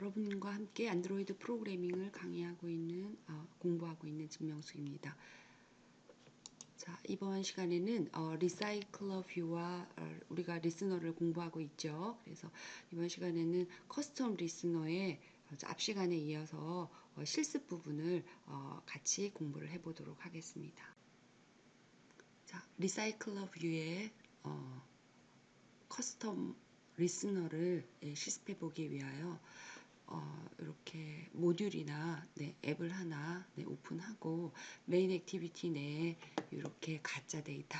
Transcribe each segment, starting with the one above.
여러분과 함께 안드로이드 프로그래밍을 강의하고 있는 공부하고 있는 진명수입니다. 자, 이번 시간에는 리사이클러 뷰와 우리가 리스너를 공부하고 있죠. 그래서 이번 시간에는 커스텀 리스너의 앞 시간에 이어서 실습 부분을 같이 공부를 해보도록 하겠습니다. 자, 리사이클러 뷰의 커스텀 리스너를 실습해 보기 위하여 이렇게 모듈이나 앱을 하나 오픈하고 메인 액티비티 내에 이렇게 가짜 데이터,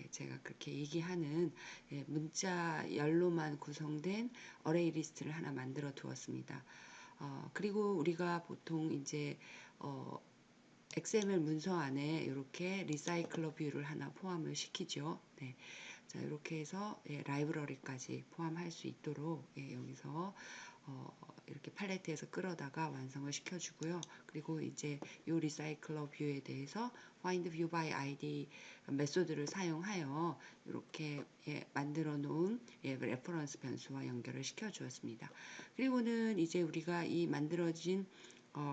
제가 그렇게 얘기하는 문자 열로만 구성된 어레이 리스트를 하나 만들어 두었습니다. 그리고 우리가 보통 이제 XML 문서 안에 이렇게 리사이클러 뷰를 하나 포함을 시키죠. 자, 이렇게 해서 라이브러리까지 포함할 수 있도록 여기서 이렇게 팔레트에서 끌어다가 완성을 시켜주고요. 그리고 이제 이 리사이클러 뷰에 대해서 find view by id 메소드를 사용하여 이렇게 만들어 놓은 레퍼런스 변수와 연결을 시켜 주었습니다. 그리고는 이제 우리가 이 만들어진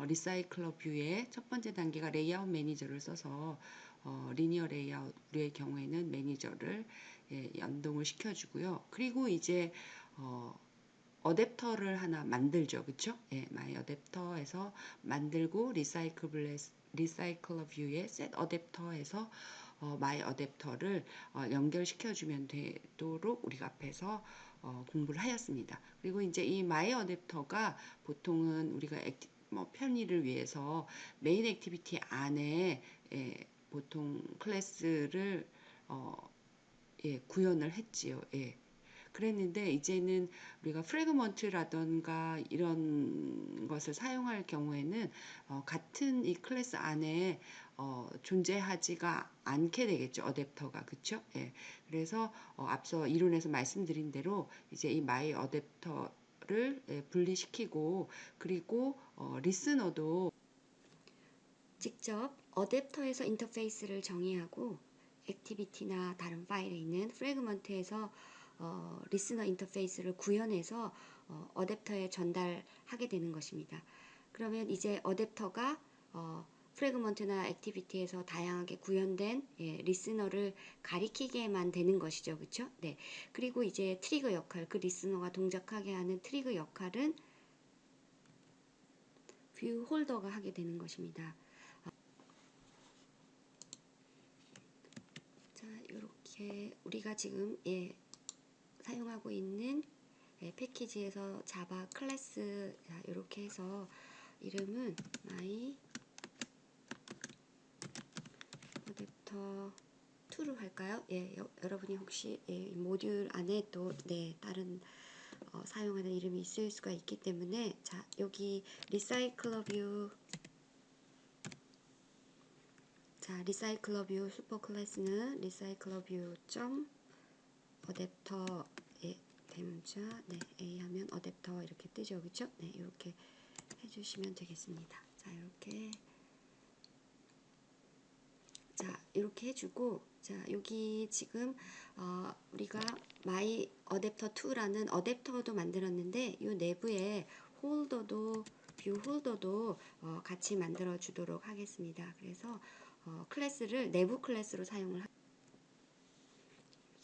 리사이클러 뷰의 첫 번째 단계가 레이아웃 매니저를 써서 리니어 레이아웃의 경우에는 매니저를 연동을 시켜주고요. 그리고 이제 어댑터를 하나 만들죠, 그쵸? 마이 어댑터에서 만들고 리사이클러 뷰의 set 어댑터에서 마이 어댑터를 연결시켜주면 되도록 우리가 앞에서 공부를 하였습니다. 그리고 이제 이 마이 어댑터가 보통은 우리가 편의를 위해서 메인 액티비티 안에 보통 클래스를 구현을 했지요. 그랬는데 이제는 우리가 프래그먼트라던가 이런 것을 사용할 경우에는 같은 이 클래스 안에 존재하지가 않게 되겠죠. 어댑터가. 그쵸? 그래서 앞서 이론에서 말씀드린 대로 이제 이 마이 어댑터를 분리시키고 그리고 리스너도 직접 어댑터에서 인터페이스를 정의하고 액티비티나 다른 파일에 있는 프래그먼트에서 리스너 인터페이스를 구현해서 어댑터에 전달하게 되는 것입니다. 그러면 이제 어댑터가 프래그먼트나 액티비티에서 다양하게 구현된 리스너를 가리키게만 되는 것이죠. 그렇죠? 네. 그리고 이제 트리거 역할, 그 리스너가 동작하게 하는 트리거 역할은 뷰 홀더가 하게 되는 것입니다. 자, 이렇게 우리가 지금 사용하고 있는 패키지에서 자바 클래스, 이렇게 해서 이름은 my 어댑터 2로 할까요? 여러분이 혹시 모듈 안에 또 다른 사용하는 이름이 있을 수가 있기 때문에, 자, 여기 리사이클러 뷰, 자, 리사이클러 뷰 슈퍼 클래스는 리사이클러 뷰 점 어댑터 대문자 A 하면 어댑터 이렇게 뜨죠, 그렇죠? 이렇게 해주시면 되겠습니다. 자, 이렇게 해주고, 자, 여기 지금 우리가 my adapter 2라는 어댑터도 만들었는데 이 내부에 홀더도 뷰 홀더도 같이 만들어 주도록 하겠습니다. 그래서 클래스를 내부 클래스로 사용을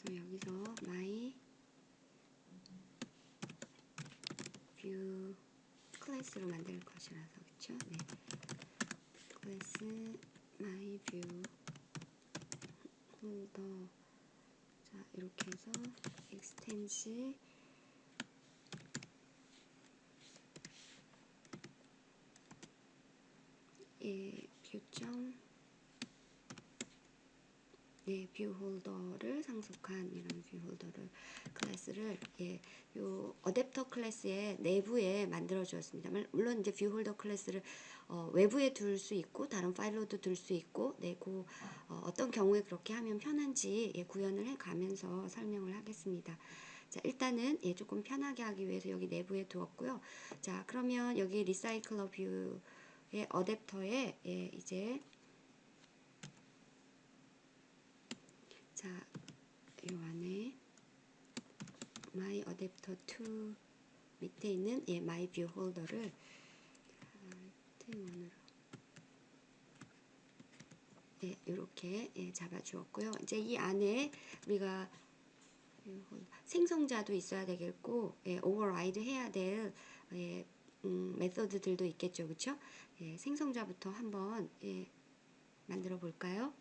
그래서 여기서 my 뷰 클래스로 만들 것이라서, 그쵸? 클래스 my view 홀더. 자, 이렇게 해서 extends 뷰점 뷰 홀더를 상속한 이런 뷰 홀더를 클래스를 요 어댑터 클래스의 내부에 만들어 주었습니다. 물론 이제 뷰 홀더 클래스를 외부에 둘 수 있고 다른 파일로도 둘 수 있고 어떤 경우에 그렇게 하면 편한지 구현을 해 가면서 설명을 하겠습니다. 자, 일단은 조금 편하게 하기 위해서 여기 내부에 두었고요. 자, 그러면 여기 리사이클러 뷰의 어댑터에 이제 자, 요 안에 my adapter 2 밑에 있는 My View 홀더를 원으로 이렇게 잡아 주었고요. 이제 이 안에 우리가 생성자도 있어야 되겠고 오버라이드 해야 될 메서드들도 있겠죠, 그렇죠? 생성자부터 한번 만들어 볼까요?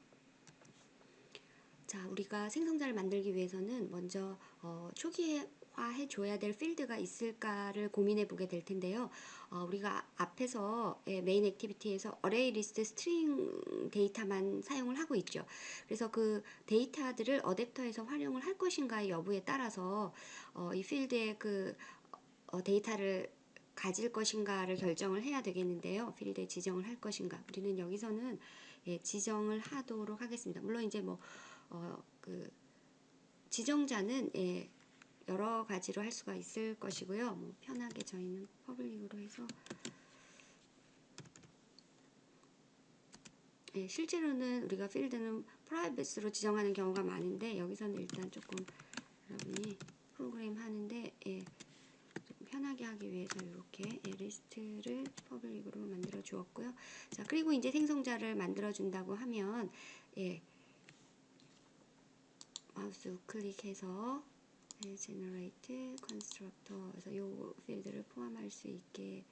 자, 우리가 생성자를 만들기 위해서는 먼저 초기화해 줘야 될 필드가 있을까를 고민해 보게 될 텐데요. 우리가 앞에서 메인 액티비티에서 어레이 리스트 스트링 데이터만 사용을 하고 있죠. 그래서 그 데이터들을 어댑터에서 활용을 할 것인가의 여부에 따라서 이 필드의 그 데이터를 가질 것인가를 결정을 해야 되겠는데요. 필드에 지정을 할 것인가. 우리는 여기서는 지정을 하도록 하겠습니다. 물론 이제 그 지정자는 여러 가지로 할 수가 있을 것이고요. 편하게 저희는 퍼블릭으로 해서 실제로는 우리가 필드는 프라이빗으로 지정하는 경우가 많은데 여기서는 일단 조금 여러분이 프로그램 하는데 좀 편하게 하기 위해서 이렇게 리스트를 퍼블릭으로 만들어 주었고요. 자, 그리고 이제 생성자를 만들어 준다고 하면 마우스 우클릭해서 generate constructor 그래서 이 필드를 포함할 수 있게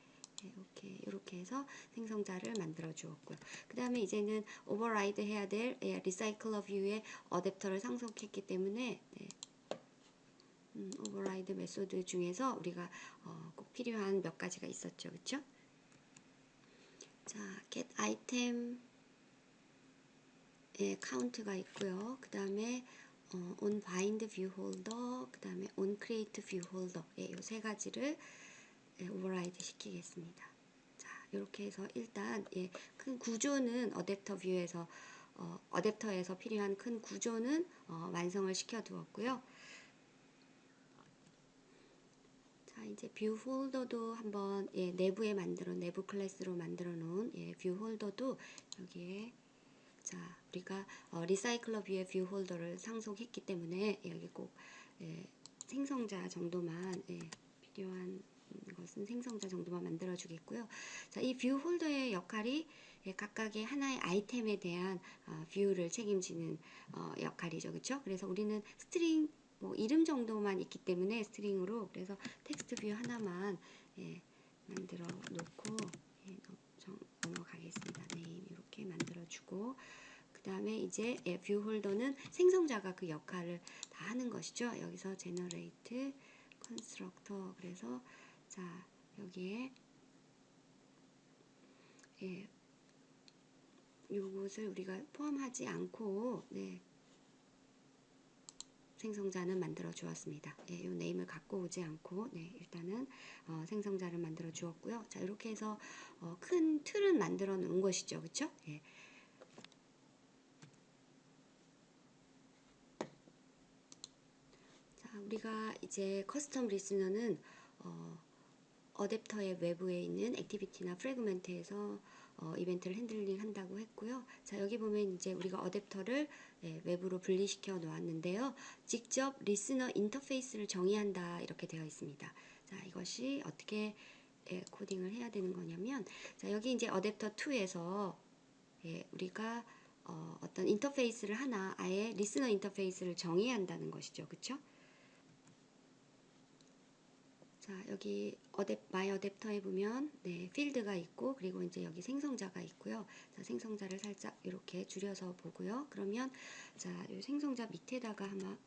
이렇게 해서 생성자를 만들어 주었고요. 그 다음에 이제는 오버라이드 해야 될 리사이클러 뷰의 어댑터를 상속했기 때문에 오버라이드 메소드 중에서 우리가 꼭 필요한 몇 가지가 있었죠, 그렇죠? 자, get item count가 있고요. 그 다음에 on bind view holder, 그 다음에 on create view holder 이 세 가지를 오버라이드 시키겠습니다. 자, 이렇게 해서 일단 큰 구조는 어댑터 뷰에서 어댑터에서 필요한 큰 구조는 완성을 시켜 두었고요. 자, 이제 뷰 홀더도 한번 내부에 내부 클래스로 만들어 놓은 뷰 홀더도 여기에 자, 우리가 리사이클러 뷰의 뷰 홀더를 상속했기 때문에 여기 꼭 생성자 정도만 필요한 것은 생성자 정도만 만들어 주겠고요. 자, 이 뷰 홀더의 역할이 각각의 하나의 아이템에 대한 뷰를 책임지는 역할이죠. 그렇죠? 그래서 우리는 스트링 이름 정도만 있기 때문에 스트링으로 그래서 텍스트 뷰 하나만 만들어 놓고 넘어가겠습니다. 네임 이렇게 만들어 주고 그 다음에 이제 뷰 홀더는 생성자가 그 역할을 다 하는 것이죠. 여기서 generate constructor 그래서 자 여기에 요것을 우리가 포함하지 않고 생성자는 만들어 주었습니다. 이 네임을 갖고 오지 않고 일단은 생성자를 만들어 주었고요. 자 이렇게 해서 큰 틀은 만들어 놓은 것이죠. 그렇죠? 자 우리가 이제 커스텀 리스너는 어댑터의 외부에 있는 액티비티나 프래그먼트에서 이벤트를 핸들링 한다고 했고요. 자 여기 보면 이제 우리가 어댑터를 외부로 분리시켜 놓았는데요. 직접 리스너 인터페이스를 정의한다 이렇게 되어 있습니다. 자 이것이 어떻게 코딩을 해야 되는 거냐면 자 여기 이제 어댑터 2에서 우리가 어떤 인터페이스를 하나 아예 리스너 인터페이스를 정의해야 한다는 것이죠. 그렇죠? 자 여기 마이 어댑터에 보면 필드가 있고 그리고 이제 여기 생성자가 있고요. 자 생성자를 살짝 이렇게 줄여서 보고요. 그러면 자이 생성자 밑에다가 아마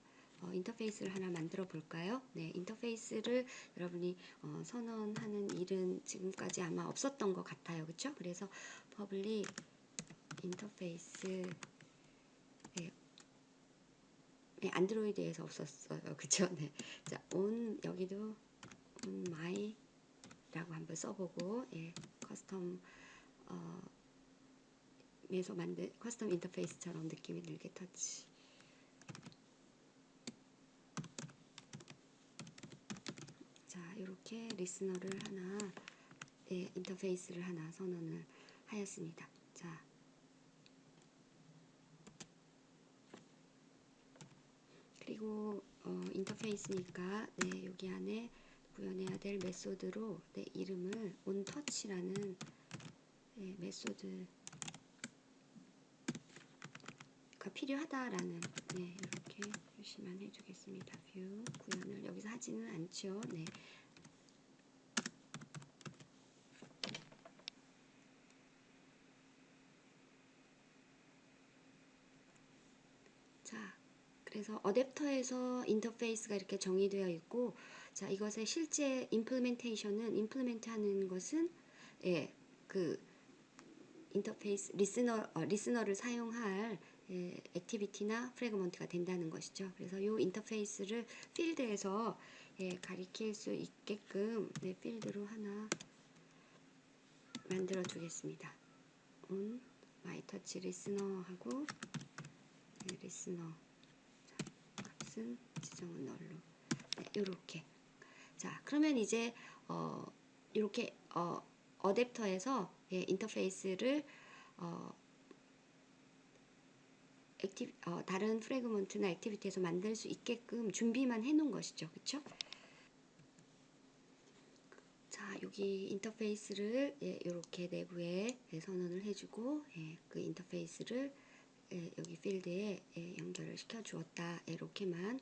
인터페이스를 하나 만들어 볼까요? 인터페이스를 여러분이 선언하는 일은 지금까지 아마 없었던 것 같아요. 그렇죠? 그래서 public 인터페이스 안드로이드에서 없었어요. 그렇죠? 자 on 여기도 on my 라고 한번 써보고 커스텀 에서 만든 커스텀 인터페이스처럼 느낌이 들게 터치 자 이렇게 리스너를 하나 인터페이스를 하나 선언을 하였습니다. 자 그리고 인터페이스니까 여기 안에 구현해야 될 메소드로 내 이름을 onTouch라는 메소드가 필요하다라는 이렇게 표시만 해주겠습니다. 뷰 구현을 여기서 하지는 않죠. 자, 그래서 어댑터에서 인터페이스가 이렇게 정의되어 있고, 자, 이것의 실제 임플리멘트 하는 것은 그 인터페이스 리스너를 사용할 액티비티나 프래그먼트가 된다는 것이죠. 그래서 이 인터페이스를 필드에서 가리킬 수 있게끔 필드로 하나 만들어 두겠습니다. on 마이터치 리스너하고 리스너 값은 지정은 널로 이렇게. 자, 그러면 이제 이렇게 어댑터에서 인터페이스를 다른 프래그먼트나 액티비티에서 만들 수 있게끔 준비만 해놓은 것이죠. 그렇죠? 자, 여기 인터페이스를 이렇게 내부에 선언을 해주고 그 인터페이스를 여기 필드에 연결을 시켜 주었다. 이렇게만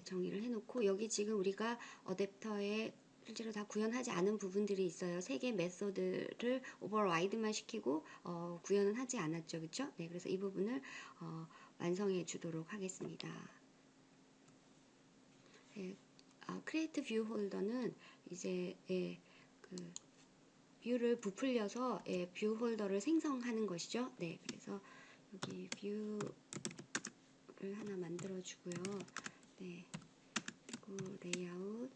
정의를 해놓고, 여기 지금 우리가 어댑터에 실제로 다 구현하지 않은 부분들이 있어요. 세 개 메소드를 오버라이드만 시키고 구현은 하지 않았죠. 그렇죠? 네, 그래서 이 부분을 완성해 주도록 하겠습니다. 크리에이트 뷰 홀더는 이제 그 뷰를 부풀려서 뷰 홀더를 생성하는 것이죠. 네, 그래서 여기 뷰를 하나 만들어 주고요. 네, 그리고 레이아웃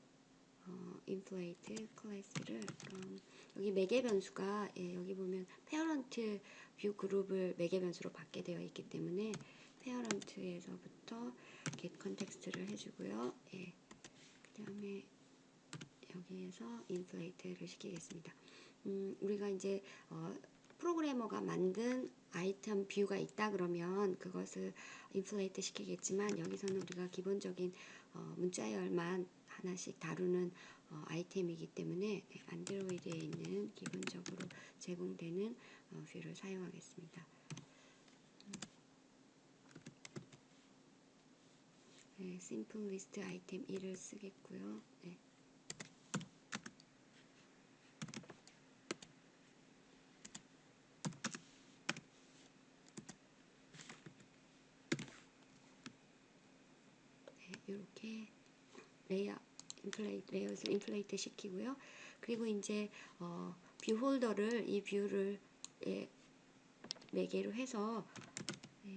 인플레이트 클래스를 여기 매개 변수가 여기 보면 페어런트 뷰 그룹을 매개 변수로 받게 되어 있기 때문에 페어런트에서부터 get 컨텍스트를 해주고요. 그 다음에 여기에서 인플레이트를 시키겠습니다. 우리가 이제 프로그래머가 만든 아이템 뷰가 있다 그러면 그것을 인플레이트 시키겠지만, 여기서는 우리가 기본적인 문자열만 하나씩 다루는 아이템이기 때문에 안드로이드에 있는 기본적으로 제공되는 뷰를 사용하겠습니다. 심플 리스트 아이템 1을 쓰겠고요. 이렇게 레이아웃을 인플레이트 시키고요. 그리고 이제 뷰 홀더를 이 뷰를 매개로 해서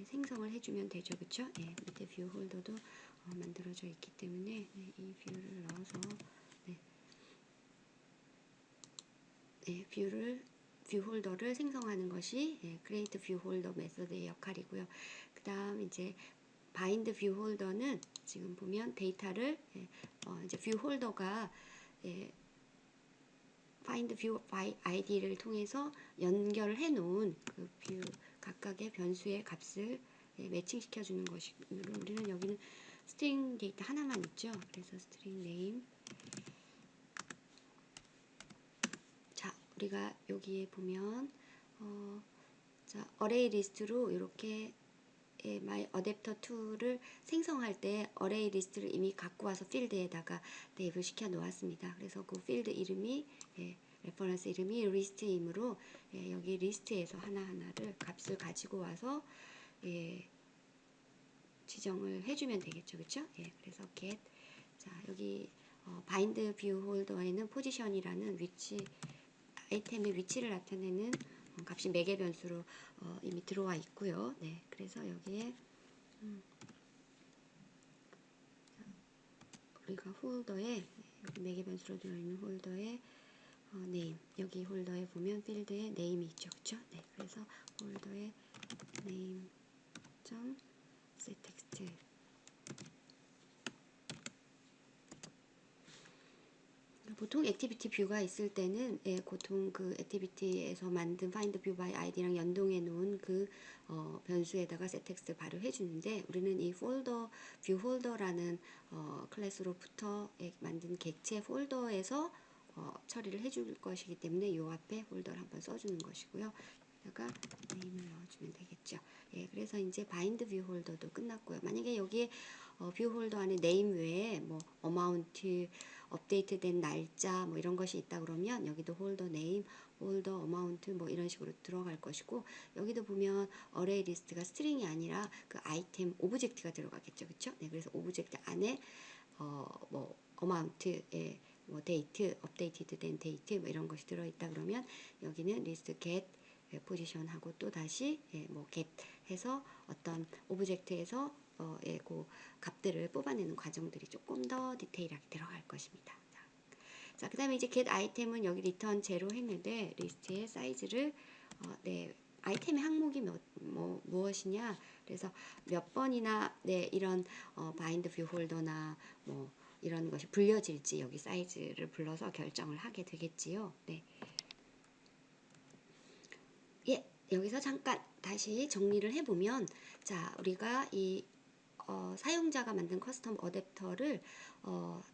생성을 해주면 되죠. 그쵸? 밑에 뷰 홀더도 만들어져 있기 때문에 이 뷰를 넣어서 뷰 홀더를 생성하는 것이 create 뷰 홀더 메서드의 역할이고요. 그 다음 이제 bind 뷰 홀더는 지금 보면 데이터를 이제 뷰 홀더가 find 뷰 id를 통해서 연결을 해 놓은 그 뷰 각각의 변수의 값을 매칭시켜 주는 것이고, 우리는 여기는 스트링 데이터 하나만 있죠. 그래서 스트링 네임. 자, 우리가 여기에 보면 자, 어레이 리스트로 이렇게 my adapter 2를 생성할 때 어레이 리스트를 이미 갖고 와서 필드에다가 랩을 시켜 놓았습니다. 그래서 그 필드 이름이 레퍼런스 이름이 리스트이므로 여기 리스트에서 하나하나를 값을 가지고 와서 지정을 해주면 되겠죠. 그쵸? 그래서 get. 자, 여기 bind view holder에는 포지션이라는 위치, 아이템의 위치를 나타내는 값이 매개 변수로 이미 들어와 있고요. 네, 그래서 여기에 우리가 홀더에 여기 매개 변수로 들어있는 홀더에 네임, 여기 홀더에 보면 필드에 네임이 있죠. 그쵸? 네, 그래서 홀더에 네임 점 set text. 보통 액티비티 뷰가 있을 때는 보통 그 액티비티에서 만든 find view by id랑 연동해 놓은 그 변수에다가 setText 발효해 주는데 우리는 이 폴더 뷰 홀더라는 클래스로부터 만든 객체 폴더에서 처리를 해줄 것이기 때문에 이 앞에 홀더를 한번 써주는 것이고요. 여기다가 네임을 넣어주면 되겠죠. 그래서 이제 바인드 뷰 홀더도 끝났고요. 만약에 여기에 뷰 홀더 안에 네임 외에 뭐 어마운트, 업데이트된 날짜 뭐 이런 것이 있다 그러면 여기도 홀더 네임, 홀더 어마운트 뭐 이런 식으로 들어갈 것이고 여기도 보면 어레이 리스트가 스트링이 아니라 그 아이템 오브젝트가 들어가겠죠. 그렇죠? 네, 그래서 오브젝트 안에 뭐 어마운트, 뭐 데이트, 업데이티드 된 데이트 뭐 이런 것이 들어있다 그러면 여기는 리스트 get 포지션하고 또 다시 뭐 get 해서 어떤 오브젝트에서 그 값들을 뽑아내는 과정들이 조금 더 디테일하게 들어갈 것입니다. 자, 그 다음에 이제 get 아이템은 여기 return 제로 했는데 리스트의 사이즈를 아이템의 항목이 무엇이냐 그래서 몇 번이나 이런 bind view 홀더나 뭐 이런 것이 불려질지 여기 사이즈를 불러서 결정을 하게 되겠지요. 네. 여기서 잠깐 다시 정리를 해보면 자 우리가 이 사용자가 만든 커스텀 어댑터를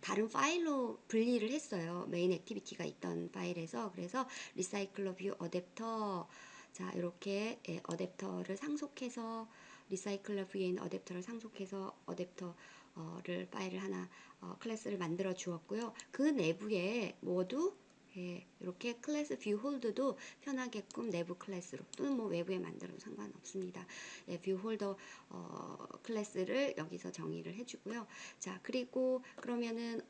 다른 파일로 분리를 했어요. 메인 액티비티가 있던 파일에서 그래서 리사이클러 뷰 어댑터 자 이렇게 어댑터를 상속해서 리사이클러 뷰에 있는 어댑터를 상속해서 어댑터를 파일을 하나 클래스를 만들어 주었고요. 그 내부에 모두 이렇게 클래스 뷰 홀드도 편하게끔 내부 클래스로 또는 뭐 외부에 만들어도 상관없습니다. 뷰 홀더 클래스를 여기서 정의를 해주고요. 자 그리고 그러면은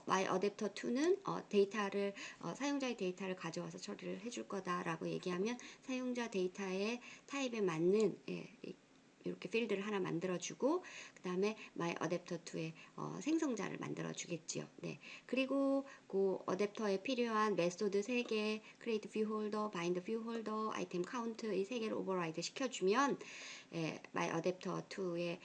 my adapter 2는 데이터를 사용자의 데이터를 가져와서 처리를 해줄 거다라고 얘기하면 사용자 데이터의 타입에 맞는 이렇게 필드를 하나 만들어주고 그 다음에 my adapter 2의 생성자를 만들어주겠지요. 네. 그리고 그 어댑터에 필요한 메소드 3개, create view holder, bind view holder, item count 이 3개를 오버라이드 시켜주면 my adapter 2의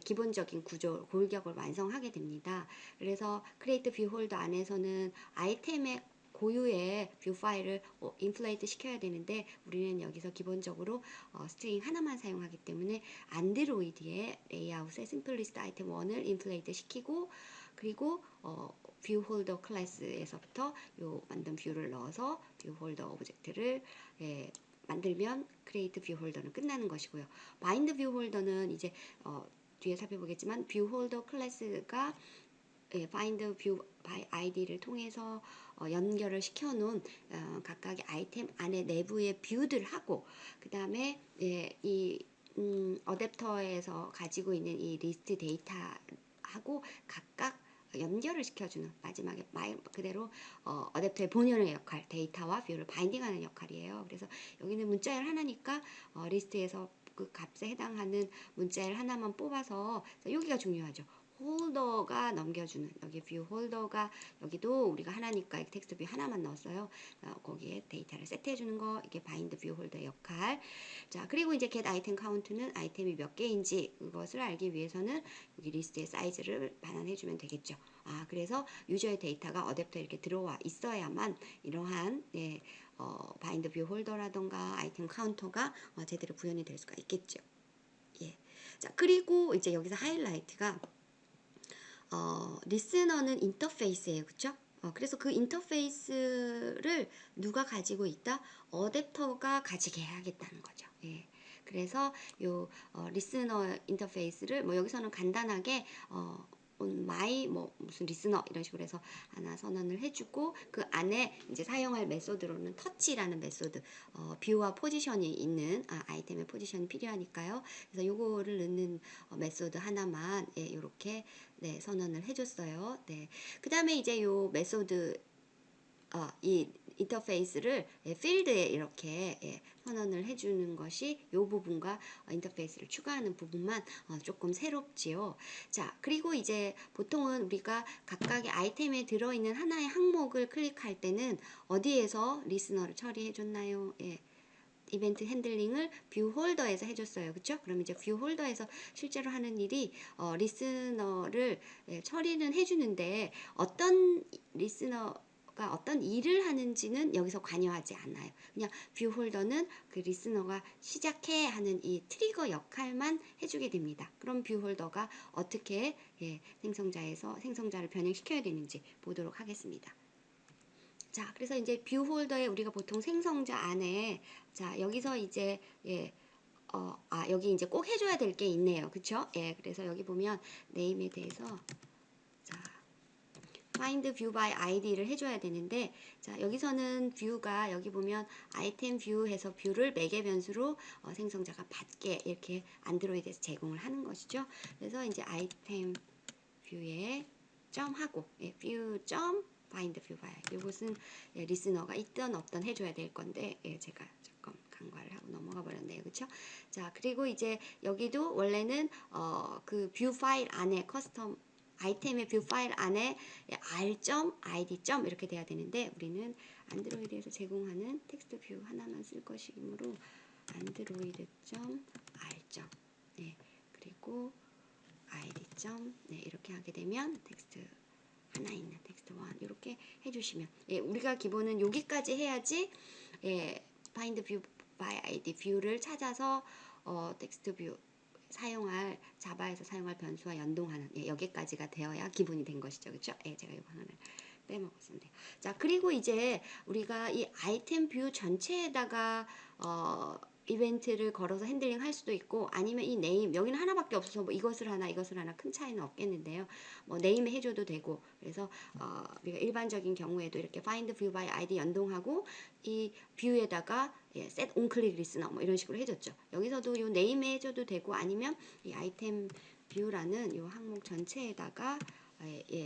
기본적인 구조, 골격을 완성하게 됩니다. 그래서 create view holder 안에서는 아이템의 고유의 뷰 파일을 인플레이트 시켜야 되는데 우리는 여기서 기본적으로 스트링 하나만 사용하기 때문에 안드로이드의 레이아웃에 심플리스트 아이템 1을 인플레이트 시키고 그리고 뷰 홀더 클래스에서부터 요 만든 뷰를 넣어서 뷰 홀더 오브젝트를 만들면 크리에이트 뷰 홀더는 끝나는 것이고요. 바인드 뷰 홀더는 이제 뒤에 살펴보겠지만 뷰 홀더 클래스가 find view by id를 통해서 연결을 시켜놓은 각각의 아이템 안에 내부의 뷰들 하고 그 다음에 이 어댑터에서 가지고 있는 이 리스트 데이터하고 각각 연결을 시켜주는 마지막에 말 그대로 어댑터의 본연의 역할 데이터와 뷰를 바인딩하는 역할이에요. 그래서 여기는 문자열 하나니까 리스트에서 그 값에 해당하는 문자열 하나만 뽑아서 여기가 중요하죠. 홀더가 넘겨주는 여기 뷰 홀더가 여기도 우리가 하나니까 텍스트 뷰 하나만 넣었어요. 거기에 데이터를 세트해주는 거 이게 바인드 뷰 홀더의 역할. 자 그리고 이제 get 아이템 카운트는 아이템이 몇 개인지 그것을 알기 위해서는 여기 리스트의 사이즈를 반환해주면 되겠죠. 그래서 유저의 데이터가 어댑터에 이렇게 들어와 있어야만 이러한 바인드 뷰 홀더라던가 아이템 카운터가 제대로 구현이 될 수가 있겠죠. 자 그리고 이제 여기서 하이라이트가 리스너는 인터페이스예요. 그쵸? 그래서 그 인터페이스를 누가 가지고 있다? 어댑터가 가지게 해야겠다는 거죠. 그래서 요 리스너 인터페이스를 뭐 여기서는 간단하게 on my 뭐 무슨 리스너 이런 식으로 해서 하나 선언을 해주고 그 안에 이제 사용할 메소드로는 터치라는 메소드 뷰와 포지션이 있는 아이템의 포지션이 필요하니까요. 그래서 요거를 넣는 메소드 하나만 이렇게 선언을 해줬어요. 그 다음에 이제 요 메소드 이 인터페이스를 필드에 이렇게 선언을 해주는 것이 이 부분과 인터페이스를 추가하는 부분만 조금 새롭지요. 자, 그리고 이제 보통은 우리가 각각의 아이템에 들어있는 하나의 항목을 클릭할 때는 어디에서 리스너를 처리해 줬나요? 이벤트 핸들링을 뷰 홀더에서 해줬어요. 그쵸? 그럼 이제 뷰 홀더에서 실제로 하는 일이 리스너를 처리는 해주는데 어떤 리스너가 어떤 일을 하는지는 여기서 관여하지 않아요. 그냥 뷰 홀더는 그 리스너가 시작해 하는 이 트리거 역할만 해주게 됩니다. 그럼 뷰 홀더가 어떻게 생성자를 변형시켜야 되는지 보도록 하겠습니다. 자, 그래서 이제 뷰 홀더에 우리가 보통 생성자 안에 자, 여기서 이제 여기 이제 꼭 해줘야 될 게 있네요. 그쵸? 예, 그래서 여기 보면 네임에 대해서 자, find view by id를 해줘야 되는데 자, 여기서는 뷰가 여기 보면 아이템 뷰 해서 뷰를 매개 변수로 생성자가 받게 이렇게 안드로이드에서 제공을 하는 것이죠. 그래서 이제 아이템 뷰에 점하고 뷰 점 find view by 이것은 리스너가 있든 없든 해줘야 될 건데 제가 조금 간과를 하고 넘어가 버렸네요. 그쵸? 자, 그리고 이제 여기도 원래는 그 뷰 파일 안에 커스텀 아이템의 뷰 파일 안에 r.id. 이렇게 돼야 되는데 우리는 안드로이드에서 제공하는 텍스트 뷰 하나만 쓸 것이므로 안드로이드.r. 네, 그리고 id. 네, 이렇게 하게 되면 텍스트 하나 있는 텍스트 1 이렇게 해주시면 우리가 기본은 여기까지 해야지 find view by id 뷰를 찾아서 텍스트 뷰 사용할 자바에서 사용할 변수와 연동하는 여기까지가 되어야 기본이 된 것이죠. 그렇죠? 제가 이거 하나를 빼먹었습니다. 자, 그리고 이제 우리가 이 아이템 뷰 전체에다가 이벤트를 걸어서 핸들링 할 수도 있고 아니면 이 네임 여기는 하나밖에 없어서 뭐 이것을 하나 큰 차이는 없겠는데요. 뭐 네임에 해줘도 되고 그래서 우리가 일반적인 경우에도 이렇게 find view by id 연동하고 이 뷰에다가 set on click listener 뭐 이런 식으로 해줬죠. 여기서도 요 네임에 해줘도 되고 아니면 이 아이템 뷰라는 요 항목 전체에다가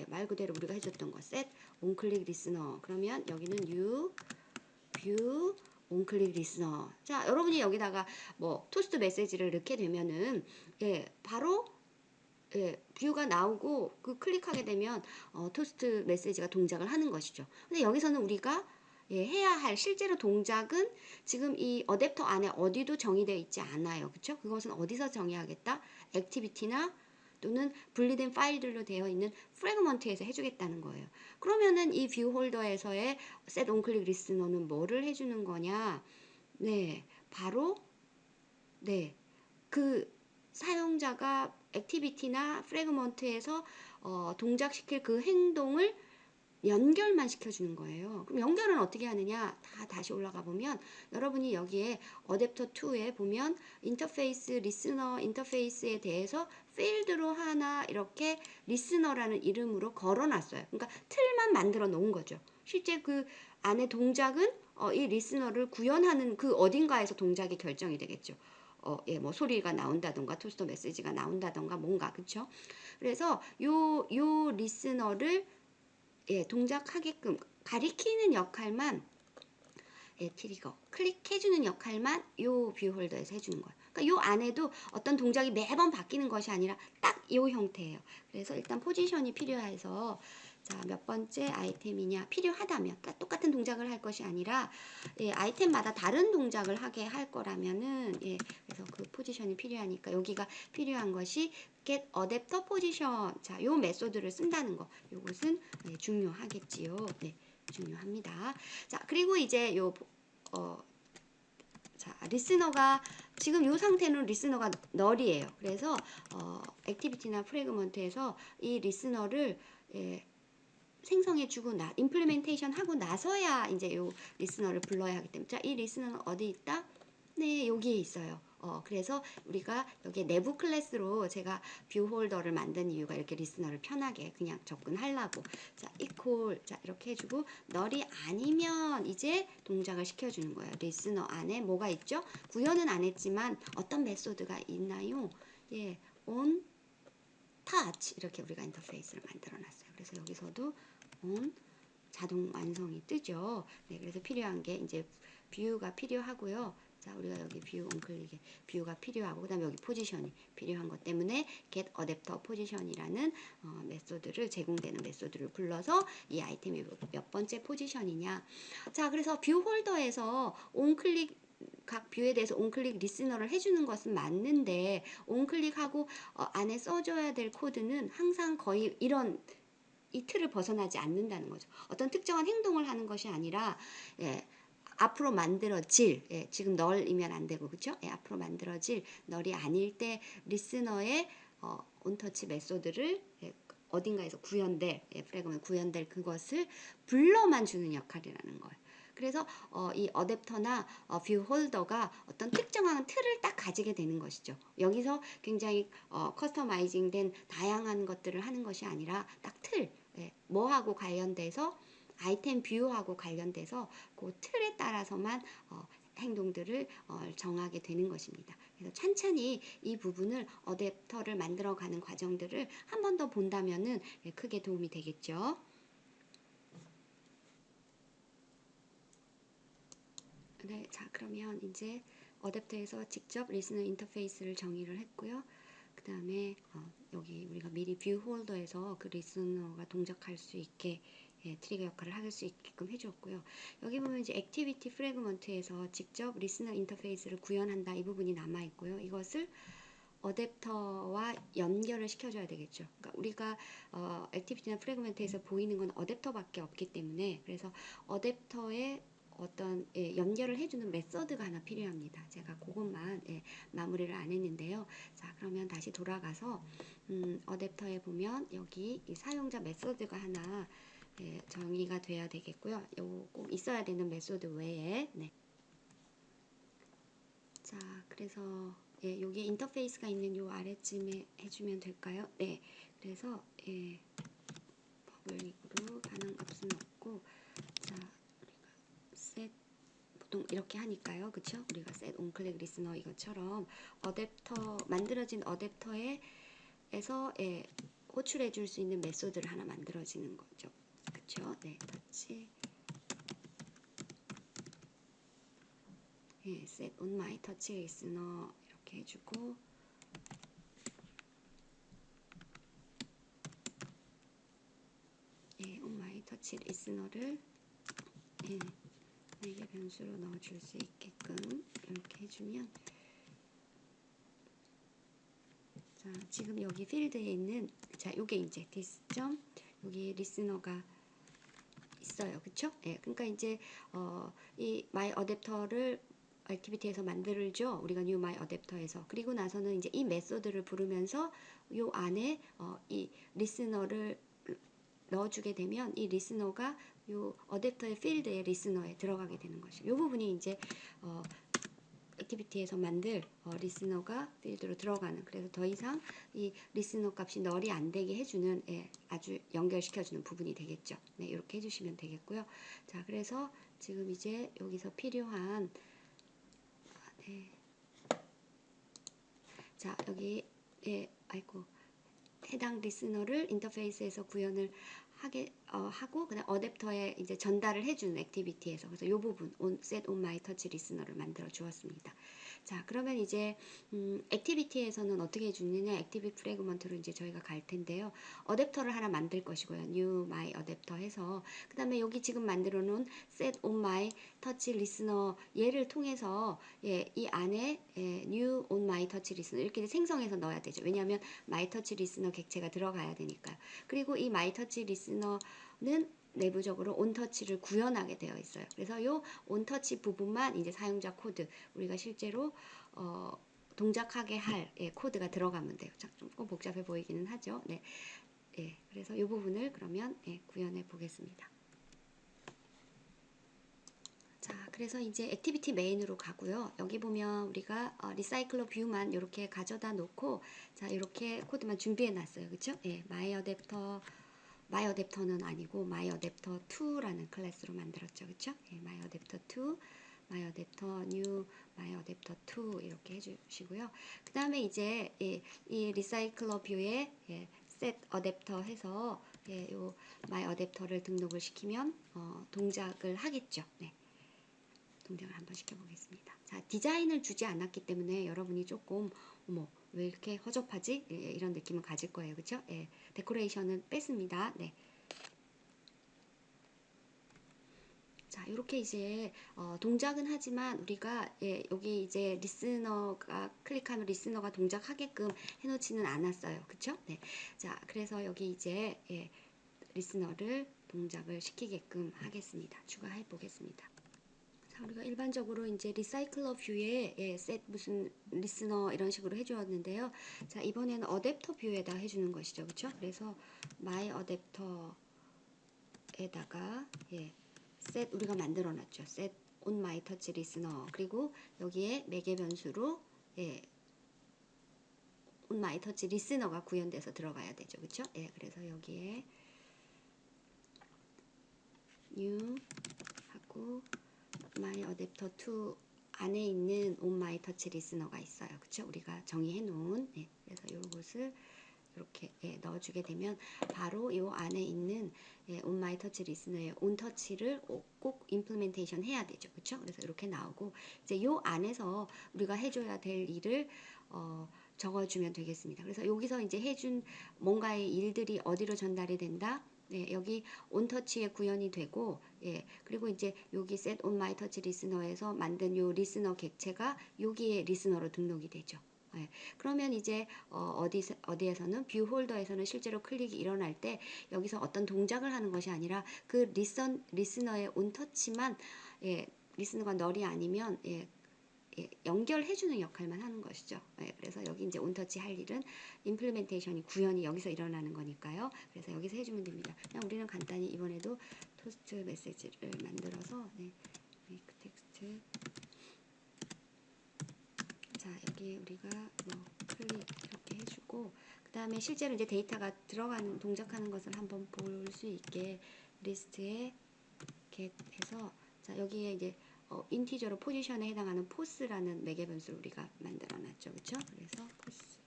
말 그대로 우리가 해줬던 거 set on click listener 그러면 여기는 you 뷰 온클릭 리스너. 자, 여러분이 여기다가 뭐 토스트 메시지를 넣게 되면은 바로 뷰가 나오고 그 클릭하게 되면 토스트 메시지가 동작을 하는 것이죠. 근데 여기서는 우리가 해야 할 실제로 동작은 지금 이 어댑터 안에 어디도 정의되어 있지 않아요. 그렇죠? 그것은 어디서 정의하겠다? 액티비티나 또는 분리된 파일들로 되어 있는 프래그먼트에서 해주겠다는 거예요. 그러면은 이 뷰 홀더에서의 set on click listener는 뭐를 해주는 거냐? 네, 바로 그 사용자가 액티비티나 프래그먼트에서 동작시킬 그 행동을 연결만 시켜주는 거예요. 그럼 연결은 어떻게 하느냐? 다시 올라가 보면 여러분이 여기에 어댑터 2에 보면 인터페이스 리스너 인터페이스에 대해서 필드로 하나 이렇게 리스너라는 이름으로 걸어놨어요. 그러니까 틀만 만들어 놓은 거죠. 실제 그 안에 동작은 이 리스너를 구현하는 그 어딘가에서 동작이 결정이 되겠죠. 뭐 소리가 나온다던가 토스트 메시지가 나온다던가 뭔가 그쵸? 그래서 요 리스너를 동작하게끔 가리키는 역할만 트리거 클릭해주는 역할만 요 뷰 홀더에서 해주는 거예요. 그러니까 요 안에도 어떤 동작이 매번 바뀌는 것이 아니라 딱 요 형태예요. 그래서 일단 포지션이 필요해서 자, 몇 번째 아이템이냐 필요하다면 그러니까 똑같은 동작을 할 것이 아니라 아이템마다 다른 동작을 하게 할 거라면은 그래서 그 포지션이 필요하니까 여기가 필요한 것이 get adapter position 자, 요 메소드를 쓴다는 거 요것은 중요하겠지요. 네, 중요합니다. 자, 그리고 이제 자, 리스너가 지금 이 상태는 리스너가 널이에요. 그래서 액티비티나 프래그먼트에서 이 리스너를 생성해주고 임플리멘테이션 하고 나서야 이제 요 리스너를 불러야 하기 때문에 자, 이 리스너는 어디 있다? 네, 여기에 있어요. 그래서 우리가 여기 내부 클래스로 제가 뷰 홀더를 만든 이유가 이렇게 리스너를 편하게 그냥 접근하려고 자, equal 자, 이렇게 해주고 널이 아니면 이제 동작을 시켜주는 거예요. 리스너 안에 뭐가 있죠? 구현은 안 했지만 어떤 메소드가 있나요? on touch 이렇게 우리가 인터페이스를 만들어 놨어요. 그래서 여기서도 on 자동 완성이 뜨죠. 네, 그래서 필요한 게 이제 뷰가 필요하고요. 자, 우리가 여기 뷰 온클릭에 뷰가 필요하고 그다음에 여기 포지션이 필요한 것 때문에 get adapter position이라는 메소드를 제공되는 메소드를 불러서 이 아이템이 몇 번째 포지션이냐. 자, 그래서 뷰 홀더에서 온클릭 각 뷰에 대해서 온클릭 리스너를 해주는 것은 맞는데 온클릭하고 안에 써줘야 될 코드는 항상 거의 이런 이 틀을 벗어나지 않는다는 거죠. 어떤 특정한 행동을 하는 것이 아니라 예, 앞으로 만들어질 지금 널이면 안 되고 그렇죠? 앞으로 만들어질 널이 아닐 때 리스너의 온터치 메소드를 어딘가에서 구현될 프래그먼트 구현될 그것을 불러만 주는 역할이라는 거예요. 그래서 이 어댑터나 뷰 홀더가 어떤 특정한 틀을 딱 가지게 되는 것이죠. 여기서 굉장히 커스터마이징된 다양한 것들을 하는 것이 아니라 딱 틀, 뭐하고 관련돼서 아이템 뷰하고 관련돼서 그 틀에 따라서만 행동들을 정하게 되는 것입니다. 그래서 천천히 이 부분을 어댑터를 만들어가는 과정들을 한 번 더 본다면은 크게 도움이 되겠죠. 네, 자 그러면 이제 어댑터에서 직접 리스너 인터페이스를 정의를 했고요. 그 다음에 여기 우리가 미리 뷰 홀더에서 그 리스너가 동작할 수 있게 트리거 역할을 할 수 있게끔 해주었고요. 여기 보면 이제 액티비티 프래그먼트에서 직접 리스너 인터페이스를 구현한다 이 부분이 남아 있고요. 이것을 어댑터와 연결을 시켜줘야 되겠죠. 그러니까 우리가 액티비티나 프래그먼트에서 보이는 건 어댑터밖에 없기 때문에 그래서 어댑터의 어떤 연결을 해주는 메서드가 하나 필요합니다. 제가 그것만 마무리를 안 했는데요. 자 그러면 다시 돌아가서 어댑터에 보면 여기 이 사용자 메서드가 하나 정의가 돼야 되겠고요. 요거 꼭 있어야 되는 메소드 외에 자 그래서 여기 인터페이스가 있는 요 아래쯤에 해주면 될까요? 네 그래서 퍼블릭으로 반응 없음 없고 자 우리가 set 보통 이렇게 하니까요 그쵸? 우리가 set onClick listener 이것처럼 어댑터 만들어진 어댑터에서 호출해 줄 수 있는 메소드를 하나 만들어지는 거죠 그쵸? 네 터치 set on my touch listener 이렇게 해주고 on my touch listener를 이게 변수로 넣어줄 수 있게끔 이렇게 해주면 자 지금 여기 필드에 있는 자 요게 이제 this 점 여기 리스너가 있어요 그쵸? 그러니까 이제 이 my adapter를 액티비티에서 만들죠. 우리가 new my adapter에서 그리고 나서는 이제 이 메소드를 부르면서 요 안에 이 리스너를 넣어주게 되면 이 리스너가 요 어댑터의 필드의 리스너에 들어가게 되는 것이죠. 요 부분이 이제 액티비티에서 만들 리스너가 필드로 들어가는 그래서 더 이상 이 리스너 값이 널이 안 되게 해주는 아주 연결시켜주는 부분이 되겠죠. 네, 이렇게 해주시면 되겠고요. 자, 그래서 지금 이제 여기서 필요한 자 여기 아이고 해당 리스너를 인터페이스에서 구현을 하고 그다음 어댑터에 이제 전달을 해주는 액티비티에서 그래서 이 부분 set on my touch 리스너를 만들어 주었습니다. 자 그러면 이제 액티비티에서는 어떻게 해주느냐 액티비티 프래그먼트로 이제 저희가 갈 텐데요. 어댑터를 하나 만들 것이고요. new my 어댑터 해서 그 다음에 여기 지금 만들어 놓은 set on my touch listener 얘를 통해서 이 안에 new on my touch listener 이렇게 생성해서 넣어야 되죠. 왜냐하면 my touch listener 객체가 들어가야 되니까요. 그리고 이 my touch listener는 내부적으로 온터치를 구현하게 되어 있어요. 그래서 이 온터치 부분만 이제 사용자 코드 우리가 실제로 동작하게 할 코드가 들어가면 돼요. 조금 복잡해 보이기는 하죠. 네, 그래서 이 부분을 그러면 구현해 보겠습니다. 자, 그래서 이제 액티비티 메인으로 가고요. 여기 보면 우리가 리사이클러 뷰만 이렇게 가져다 놓고 자, 이렇게 코드만 준비해 놨어요. 그렇죠? my 어댑터는 아니고 my adapter 2라는 클래스로 만들었죠. 그렇죠? my adapter 2, my adapter new, my adapter 2 이렇게 해 주시고요. 그다음에 이제 이 리사이클러 뷰에 set adapter 해서 요 my adapter를 등록을 시키면 동작을 하겠죠. 네. 동작을 한번 시켜보겠습니다. 자, 디자인을 주지 않았기 때문에 여러분이 조금 어머 왜 이렇게 허접하지? 이런 느낌을 가질 거예요. 그렇죠? 데코레이션은 뺐습니다. 네. 자, 이렇게 이제 동작은 하지만 우리가 여기 이제 리스너가 클릭하면 리스너가 동작하게끔 해놓지는 않았어요. 그쵸? 네. 자, 그래서 여기 이제 리스너를 동작을 시키게끔 하겠습니다. 추가해 보겠습니다. 자, 우리가 일반적으로 이제 리사이클러 뷰에 셋 무슨 리스너 이런 식으로 해주었는데요. 자, 이번에는 어댑터 뷰에다 해주는 것이죠. 그쵸? 그래서 my 어댑터에다가 셋 우리가 만들어 놨죠. 셋 on my touch listener. 그리고 여기에 매개 변수로 on my touch listener가 구현돼서 들어가야 되죠. 그쵸? 그래서 여기에 new 하고 my adapter 2 안에 있는 on my touch listener가 있어요. 그쵸? 우리가 정의해 놓은 그래서 이것을 이렇게 넣어주게 되면 바로 이 안에 있는 on my touch listener의 on touch를 꼭 implementation 해야 되죠. 그쵸? 그래서 이렇게 나오고 이제 이 안에서 우리가 해줘야 될 일을 적어주면 되겠습니다. 그래서 여기서 이제 해준 뭔가의 일들이 어디로 전달이 된다? 여기 온터치에 구현이 되고, 그리고 이제 여기 set on my touch listener에서 만든 요 리스너 객체가 여기에 리스너로 등록이 되죠. 그러면 이제 어디에서는 뷰 홀더에서는 실제로 클릭이 일어날 때 여기서 어떤 동작을 하는 것이 아니라 그 리스너의 온터치만 리스너가 널이 아니면 연결해주는 역할만 하는 것이죠. 그래서 여기 이제 온터치 할 일은 임플리멘테이션이 구현이 여기서 일어나는 거니까요. 그래서 여기서 해주면 됩니다. 그냥 우리는 간단히 이번에도 토스트 메시지를 만들어서 make 텍스트 자 여기 우리가 뭐 클릭 이렇게 해주고 그 다음에 실제로 이제 데이터가 들어가는 동작하는 것을 한번 볼 수 있게 리스트에 get 해서 자 여기에 이제 인티저로 포지션에 해당하는 포스라는 매개 변수를 우리가 만들어 놨죠. 그쵸? 그래서 포스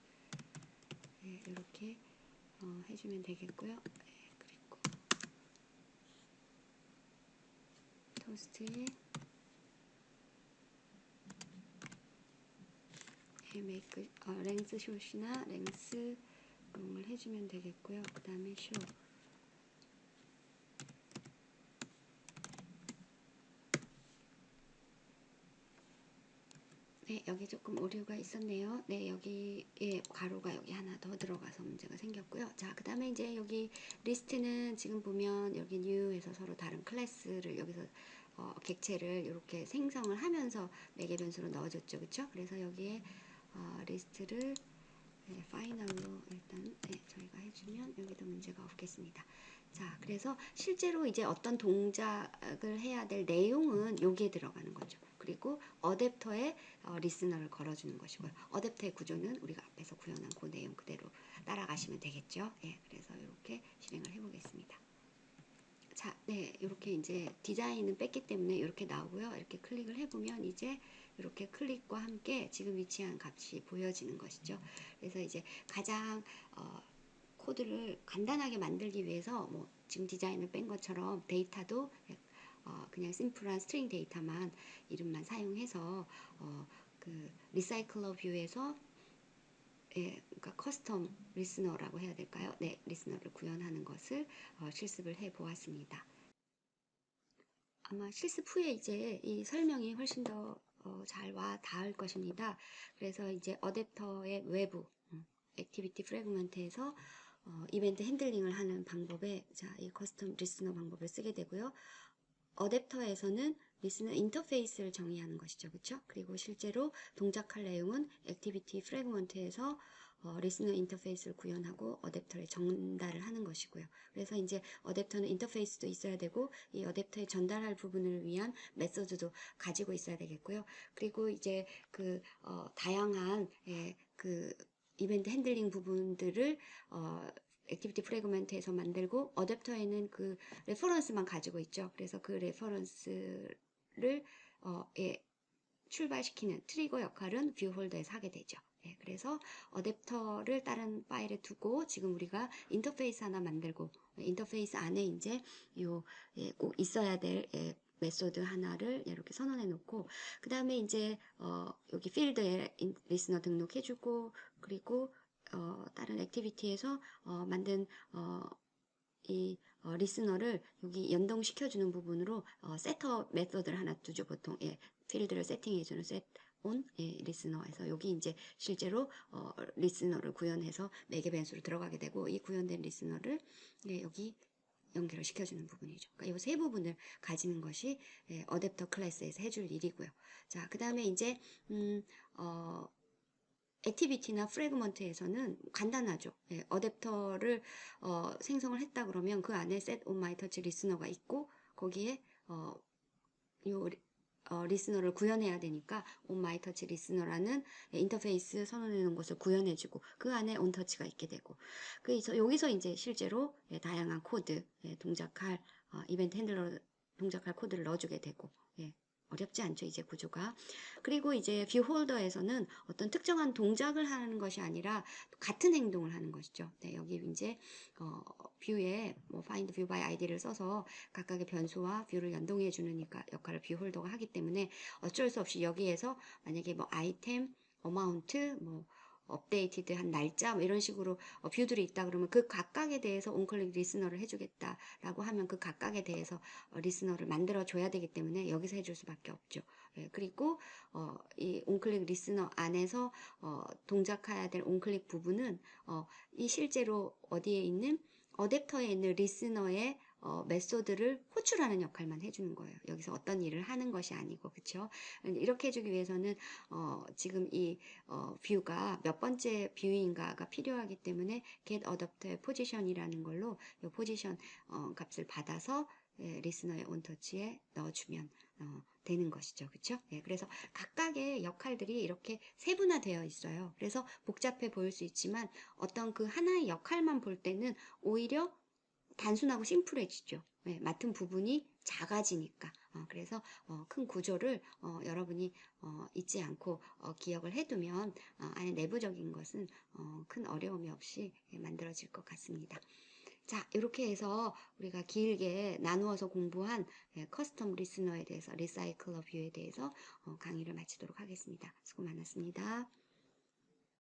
이렇게 해주면 되겠고요. 그리고 토스트에 make 랭스 숏이나 랭스 롱을 해주면 되겠고요. 그 다음에 쇼 여기 조금 오류가 있었네요. 여기 괄호가 여기 하나 더 들어가서 문제가 생겼고요. 자, 그 다음에 이제 여기 리스트는 지금 보면 여기 new에서 서로 다른 클래스를 여기서 객체를 이렇게 생성을 하면서 매개 변수로 넣어줬죠. 그쵸? 그래서 여기에 리스트를 파이널로 일단 저희가 해주면 여기도 문제가 없겠습니다. 자, 그래서 실제로 이제 어떤 동작을 해야 될 내용은 여기에 들어가는 거죠. 그리고 어댑터에 리스너를 걸어주는 것이고요. 어댑터의 구조는 우리가 앞에서 구현한 그 내용 그대로 따라가시면 되겠죠. 그래서 이렇게 실행을 해보겠습니다. 자, 이렇게 이제 디자인은 뺐기 때문에 이렇게 나오고요. 이렇게 클릭을 해보면 이제 이렇게 클릭과 함께 지금 위치한 값이 보여지는 것이죠. 그래서 이제 가장 코드를 간단하게 만들기 위해서 뭐 지금 디자인을 뺀 것처럼 데이터도 그냥 심플한 스트링 데이터만 이름만 사용해서 그 리사이클러 뷰에서 그러니까 커스텀 리스너라고 해야 될까요? 리스너를 구현하는 것을 실습을 해 보았습니다. 아마 실습 후에 이제 이 설명이 훨씬 더 잘 와 닿을 것입니다. 그래서 이제 어댑터의 외부 액티비티 프래그먼트에서 이벤트 핸들링을 하는 방법에 이 커스텀 리스너 방법을 쓰게 되고요. 어댑터에서는 리스너 인터페이스를 정의하는 것이죠. 그렇죠? 그리고 실제로 동작할 내용은 액티비티 프래그먼트에서 리스너 인터페이스를 구현하고 어댑터에 전달을 하는 것이고요. 그래서 이제 어댑터는 인터페이스도 있어야 되고 이 어댑터에 전달할 부분을 위한 메소드도 가지고 있어야 되겠고요. 그리고 이제 그 다양한 그 이벤트 핸들링 부분들을 액티비티 프래그먼트에서 만들고 어댑터에는 그 레퍼런스만 가지고 있죠. 그래서 그 레퍼런스를 출발시키는 트리거 역할은 뷰 홀더에서 하게 되죠. 그래서 어댑터를 다른 파일에 두고 지금 우리가 인터페이스 하나 만들고 인터페이스 안에 이제 꼭 있어야 될 메소드 하나를 이렇게 선언해 놓고 그 다음에 이제 여기 필드에 리스너 등록해 주고 그리고 다른 액티비티에서 만든 이 리스너를 여기 연동시켜주는 부분으로 셋업 메서드를 하나 두죠. 보통 필드를 세팅해주는 온 리스너에서 여기 이제 실제로 리스너를 구현해서 매개 변수로 들어가게 되고 이 구현된 리스너를 여기 연결을 시켜주는 부분이죠. 그러니까 이 세 부분을 가지는 것이 어댑터 클래스에서 해줄 일이고요. 자, 그 다음에 이제 액티비티나 프래그먼트에서는 간단하죠. 어댑터를 생성을 했다 그러면 그 안에 set on my touch 리스너가 있고 거기에 요 리스너를 구현해야 되니까 on my touch 리스너라는 인터페이스 선언해 놓은 것을 구현해주고 그 안에 on touch가 있게 되고 그래서 여기서 이제 실제로 다양한 코드 동작할 이벤트 핸들러 동작할 코드를 넣어주게 되고 어렵지 않죠, 이제 구조가. 그리고 이제 뷰 홀더에서는 어떤 특정한 동작을 하는 것이 아니라 같은 행동을 하는 것이죠. 네, 여기 이제 뷰에 뭐 find view by id를 써서 각각의 변수와 뷰를 연동해 주는 역할을 뷰 홀더가 하기 때문에 어쩔 수 없이 여기에서 만약에 뭐 아이템, 어마운트, 뭐 업데이티드 한 날짜 뭐 이런 식으로 뷰들이 있다 그러면 그 각각에 대해서 온클릭 리스너를 해주겠다라고 하면 그 각각에 대해서 리스너를 만들어 줘야 되기 때문에 여기서 해줄 수밖에 없죠. 그리고 이 온클릭 리스너 안에서 동작해야 될 온클릭 부분은 이 실제로 어디에 있는 어댑터에 있는 리스너의 메소드를 호출하는 역할만 해주는 거예요. 여기서 어떤 일을 하는 것이 아니고, 그쵸? 이렇게 해주기 위해서는 지금 이 뷰가 몇 번째 뷰인가가 필요하기 때문에 get adapt의 포지션이라는 걸로 이 포지션 값을 받아서 리스너의 온터치에 넣어주면 되는 것이죠. 그쵸? 그래서 각각의 역할들이 이렇게 세분화되어 있어요. 그래서 복잡해 보일 수 있지만 어떤 그 하나의 역할만 볼 때는 오히려 단순하고 심플해지죠. 맡은 부분이 작아지니까. 그래서 큰 구조를 여러분이 잊지 않고 기억을 해두면 안에 내부적인 것은 큰 어려움이 없이 만들어질 것 같습니다. 자, 이렇게 해서 우리가 길게 나누어서 공부한 커스텀 리스너에 대해서 리사이클러 뷰에 대해서 강의를 마치도록 하겠습니다. 수고 많았습니다.